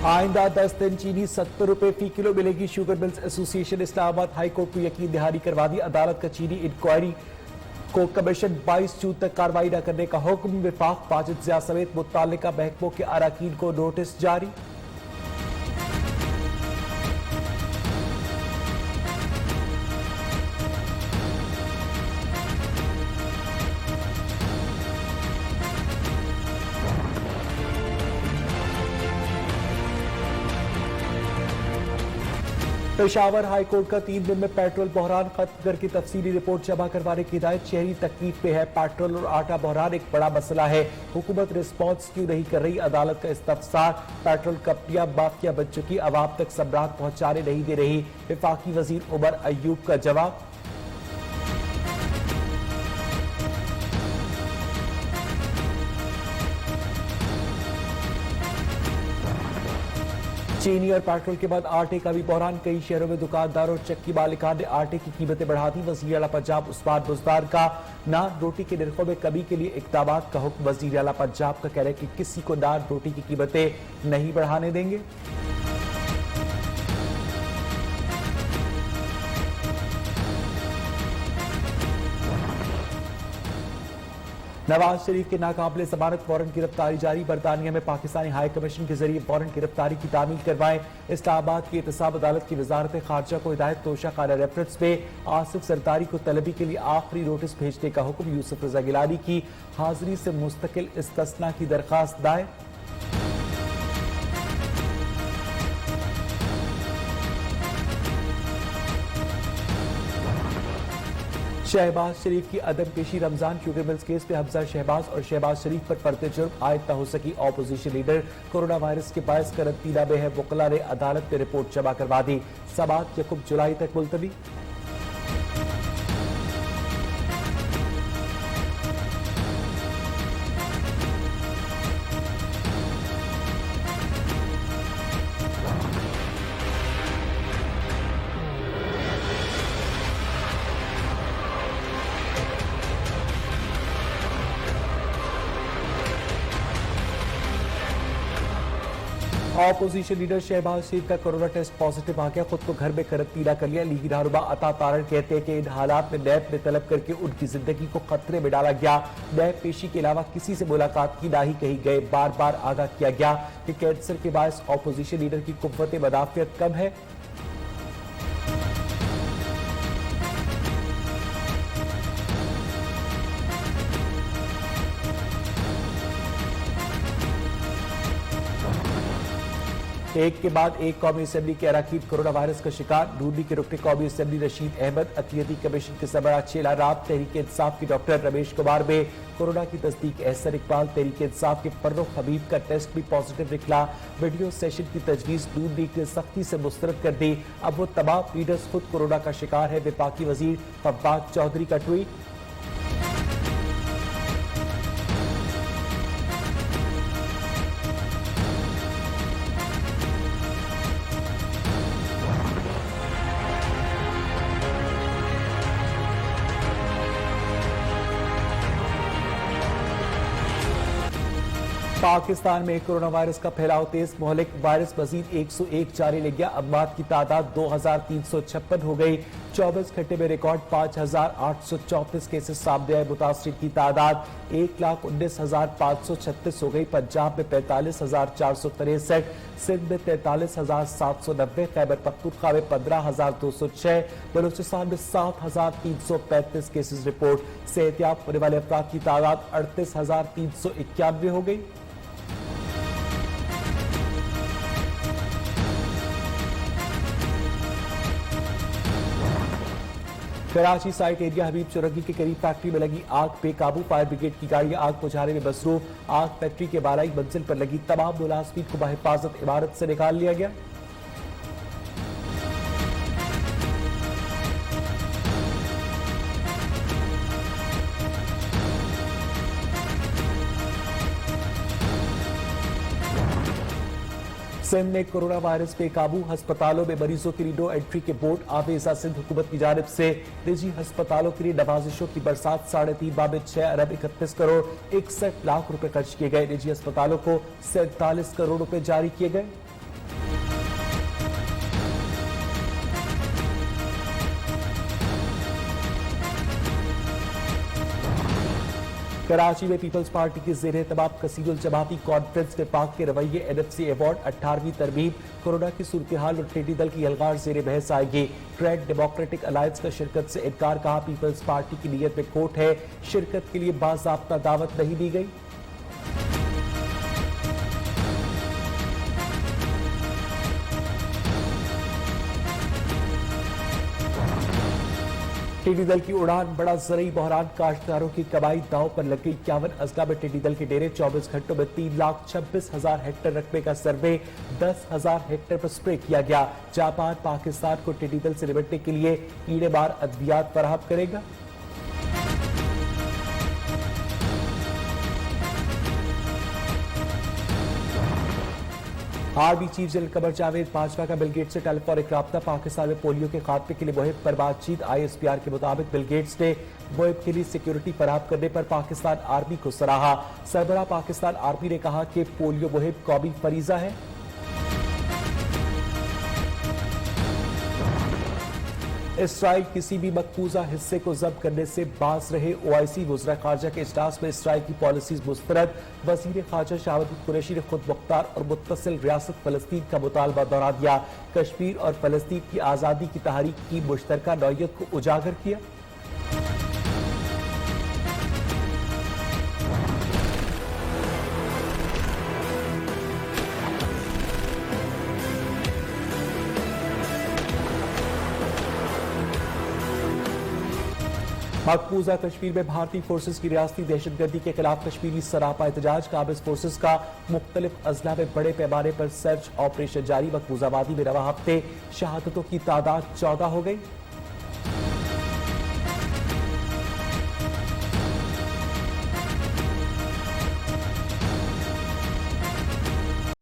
आइंदा 10 दिन चीनी 70 रुपए फी किलो मिलेगी। Sugar mills association Islamabad high court को यकीन दहानी करवा दी। अदालत का चीनी इंक्वायरी को कमीशन 22 जून तक कार्रवाई न करने का हुक्म। विफाक वाजिद जिया समेत मुत्तल्लिका महकमों के अराकीन को नोटिस जारी। पेशावर हाई कोर्ट का 3 दिन में पेट्रोल बहरान खत्म करके तफसीली रिपोर्ट जमा करवाने की हिदायत। शहरी तकलीफ में है। पेट्रोल और आटा बहरान एक बड़ा मसला है। हुकूमत रिस्पॉन्स क्यों नहीं कर रही? अदालत का इस्तफसार। पेट्रोल कंपनियां माफिया बन चुकी, अवाम तक सबरात पहुंचाने नहीं दे रही। वफाकी वजीर उमर अयूब का जवाब। चीनी और पेट्रोल के बाद आटे का भी बहरान। कई शहरों में दुकानदारों और चक्की मालिकान ने आटे की कीमतें बढ़ा दी। वजीर आला पंजाब उस्मान बुज़दार का नान रोटी के निर्खों में कमी के लिए इकदाम का हुक्म। वजीर आला पंजाब का कहना है कि किसी को नान रोटी की कीमतें नहीं बढ़ाने देंगे। नवाज शरीफ के नाकाबिले जमानत वारंट गिरफ्तारी जारी। बरतानिया में पाकिस्तानी हाई कमीशन के जरिए वारंट गिरफ्तारी की तामील करवाएं। इस्लामाबाद की एहतसाब अदालत की वजारत खारजा को हिदायत। तोशा खाना रेफरेंस में आसिफ सरदारी को तलबी के लिए आखिरी नोटिस भेजने का हुक्म। यूसुफ रजा गिलानी की हाजिरी से मुस्तकिल इस्तिस्ना की दरखास्त दायर। शहबाज शरीफ की अदम पेशी। रमजान शुगर मिल्स केस में हमजा शहबाज और शहबाज शरीफ पर फर्द जुर्म आयद न हो सकी। ऑपोजिशन लीडर कोरोना वायरस के बायस करंतना में है। वकला ने अदालत में रिपोर्ट जमा करवा दी। समाअत 1 जुलाई तक मुलतवी। ऑपोजिशन लीडर शहबाज शरीफ का कोरोना टेस्ट पॉजिटिव आ गया। खुद को घर में करंतना कर लिया। लीगी रहनुमा अता तारण कहते हैं कि इन हालात में नैब में तलब करके उनकी जिंदगी को खतरे में डाला गया। नैब पेशी के अलावा किसी से मुलाकात की ना ही कहीं गए। बार बार आगाह किया गया कि कैंसर के बायस ऑपोजिशन लीडर की कुव्वत मदाफियत कम है। एक के बाद एक कौमी असेंबली के अरकान कोरोना वायरस का शिकार। ढूंढनी के रुकने कौमी असेंबली रशीद अहमद। अक़लियती कमीशन के सरबराह चेला राब। तहरीक इंसाफ के डॉक्टर रमेश कुमार में कोरोना की तस्दीक। एहसन इकबाल। तहरीक इंसाफ के फर्रुख हबीब का टेस्ट भी पॉजिटिव निकला। वीडियो सेशन की तजवीज़ नून लीग ने सख्ती से मुस्तरद कर दी। अब वो तमाम लीडर्स खुद कोरोना का शिकार है। वफाकी वजीर फवाद चौधरी का ट्वीट। पाकिस्तान में कोरोना वायरस का फैलाव तेज। मोहलिक वायरस मजीद 101 जारी ले गया। अमवात की तादाद 2356 हो गई। 24 घंटे में रिकॉर्ड 5834 केसेस सामने आए। मुतासरीन की तादाद 1,19,536 हो गई। पंजाब में 45,463, सिंध में 43,790, खैबर पख्तूनख्वा में 15,206, बलूचिस्तान में 7,335 केसेस रिपोर्ट। सेहतियाब होने वाले अफराद की तादाद 38,391 हो गई। कराची साइट एरिया हबीब चौरंगी के करीब फैक्ट्री में लगी आग बेकाबू। फायर ब्रिगेड की गाड़ियां आग बुझाने में मसरूफ। आग फैक्ट्री के बालाई मंजिल पर लगी। तमाम मुलाजिमीन को बहिफाजत इमारत से निकाल लिया गया। सिंध में कोरोना वायरस पे काबू। अस्पतालों में मरीजों के लिए नो एंट्री के बोर्ड। आवेजा सिंध हुकूमत की जानिब से निजी अस्पतालों के लिए नवाजिशों की बरसात। 3.5 माह में 6 अरब 31 करोड़ 61 लाख रुपए खर्च किए गए। निजी अस्पतालों को 47 करोड़ रुपए जारी किए गए। कराची में पीपल्स पार्टी के ज़ेर तबाब कसीरुल जमाती कॉन्फ्रेंस विफाक के रवैये NFC अवार्ड 18वीं तरमीम कोरोना की सूरत हाल और टिड्डी दल की अलगार ज़ेर बहस आएगी। ट्रेड डेमोक्रेटिक अलायंस का शिरकत से इनकार, कहा पीपल्स पार्टी की नीयत में खोट है, शिरकत के लिए बाज़ाब्ता दावत नहीं दी गई। टिड्डी दल की उड़ान, बड़ा ज़रई बहरान, काश्तकारों की कमाई दांव पर लग गई। 51 अजला में टिड्डी दल के डेरे, 24 घंटों में 3,26,000 हेक्टेयर रकबे का सर्वे, 10,000 हेक्टेयर पर स्प्रे किया गया। जापान पाकिस्तान को टिड्डी दल से निपटने के लिए कीड़े मार अद्वियात फराहम करेगा। Army chief general Qamar Javed Bajwa का बिल गेट्स से टेलीफोनिक राब्ता, पाकिस्तान में पोलियो के खात्मे के लिए मुहिम पर बातचीत। ISPR के मुताबिक बिल गेट्स ने मुहिम के लिए सिक्योरिटी फराहम करने पर पाकिस्तान आर्मी को सराहा। सरबराह पाकिस्तान आर्मी ने कहा कि पोलियो मुहिम कौमी फरीजा है। इसराइल किसी भी मकबूजा हिस्से को जब्त करने से बाज रहे। OIC वज़ीर ख़ारजा के इजलास में इसराइल की पॉलिसीज मुस्तरद। वज़ीर ख़ारजा शाहवत कुरैशी ने खुद मुख्तार और मुत्तसिल रियासत फ़लस्तीन का मुतालबा दोहरा दिया। कश्मीर और फ़लस्तीन की आज़ादी की तहरीक की मुश्तरका नौयत को उजागर किया। मकबूजा कश्मीर में भारतीय फोर्सेस की रियासती दहशतगर्दी के खिलाफ कश्मीरी सरापा एहतजाज। काबिज फोर्सेस का मुख्तलिफ अजला में बड़े पैमाने पर सर्च ऑपरेशन जारी। मकबूजा वादी में रवा हफ्ते शहादतों की तादाद 14 हो गई।